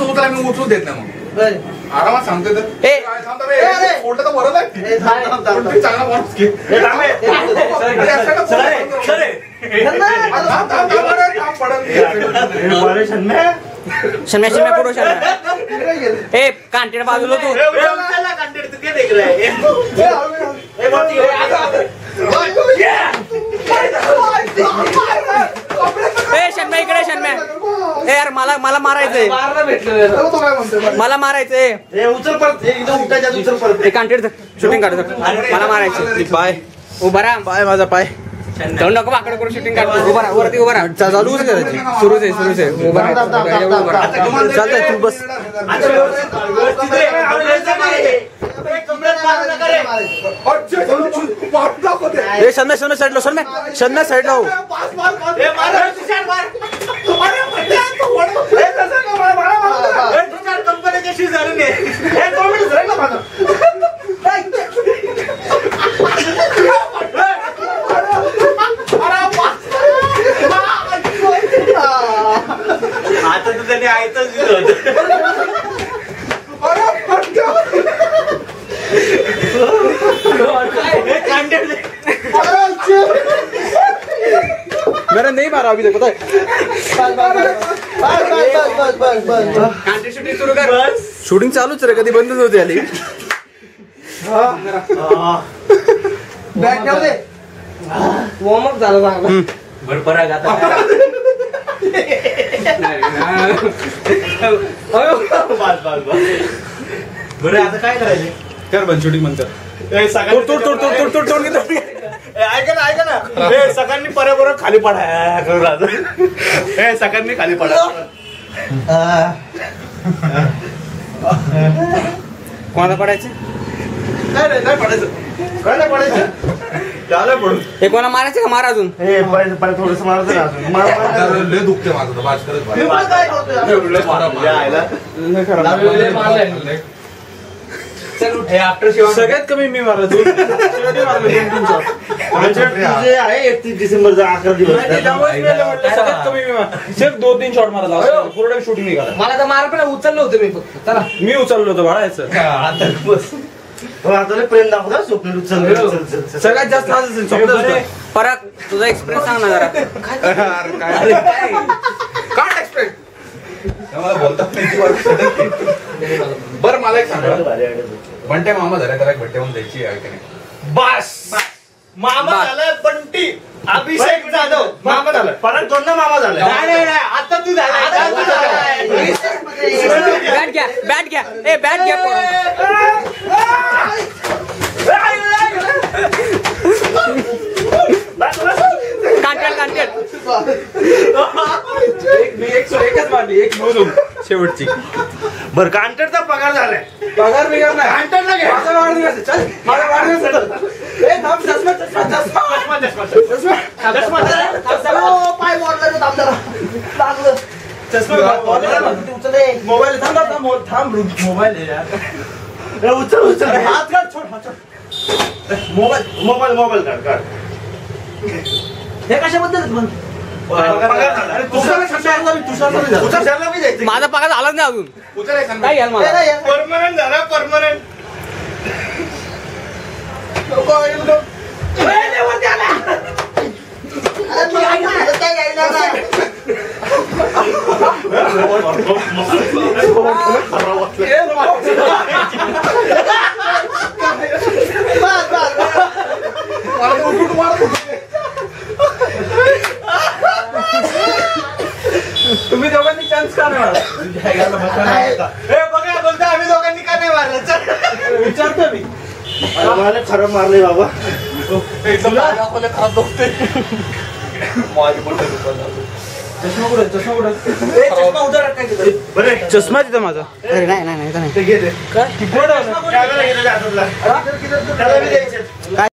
तू उचला मी उचलून देत नाही मग आरामात सांगतोय तर फोल्ड तर बरोबर आहे चांगला माणूस घे शम्या पुढे ए कांटेड बाजूला तू ए शम्या इकडे शम्या ए यार मला मारायचंय मला मारायचंय उचल परत उचल परत कांटेड शूटिंग काढ मला मारायचं पाय उभा राहा पाय माझा पाय तोंड नको वाकडं करून शूटिंग काढतो उभा राहा वरती उभा राहा चालू करायची सुरूच आहे उभा राहा चालतंय तू बस ए शन्या साईडला साईडला हो आता तर त्याने आयतच दिलं होतं मेरा नहीं मारा अभी तक पता है शूटिंग सुरू कर शूटिंग चालूच रे कधी बंदच होते आली बॅग ठेव दे वॉर्म अप झालं चांगलं भरपरा गाता बरं आता काय करायचं कर बन शूटिंग म्हणतात ऐका ना सगळ्यांनी बरोबर खाली पडा सगळ्यांनी खाली पडा कोणाला पडायचं नाही पडायचं काय नाही पडायचं त्याला पडून हे कोणा मारायचं का मारा अजून थोडस मारायचं ना अजून लय दुखते माझं तर बाज करत सगळ्यात कमी मी मारला आहे 31 डिसेंबरचा 11 दिवस सगळ्यात कमी मी सिर्फ 2-3 शॉट मारला पूर्ण शूटिंग निघाला मला तर मार पण उचललं होतं मी फक्त चला मी उचललो होतो बाळायचं आता बस आता प्रेम दाखवता स्वप्न उचल सगळ्यात जास्त माझं स्वप्न परत तुझा एक्सपिरियन्स सांग ना जरा काय एक्सपेक्ट मला बोलतात नाही बरं मला एक सांगा बंटे मामा झाला त्याला भट्टे म्हणून द्यायची आहे की नाही बस मामा झाला बंटी अभिषेक जाधव मामा झाला परत दोन मामा झाला आता तू झाला बॅट घ्या ए बॅट घ्या कांटेड एकच मारली एक मोजून शेवटची बर कांटेडचा पगार झालाय पगार बिगार नाही कांटेडला घे माझा वाढदिवस आहे चल माझा वाढदिवस ए थांब चष्मा पाय मोडला थांब जरा लागलं चष्मा मोबाईल थांब मोबाईल उचल हात काढ छोड मोबाईल काढ हे कशाबद्दल माझा पगार झालाच नाही अजून उचलायचं काय घ्याल मला परमनंट झाला परमनंट तुम्ही दोघांनी चान्स का नाही बघा बोलता आम्ही दोघांनी का नाही मारलं विचारतो मी मला खरं मारले बाबा एकदम खराब दुखते चष्मा तिथं माझा अरे नाही ते घे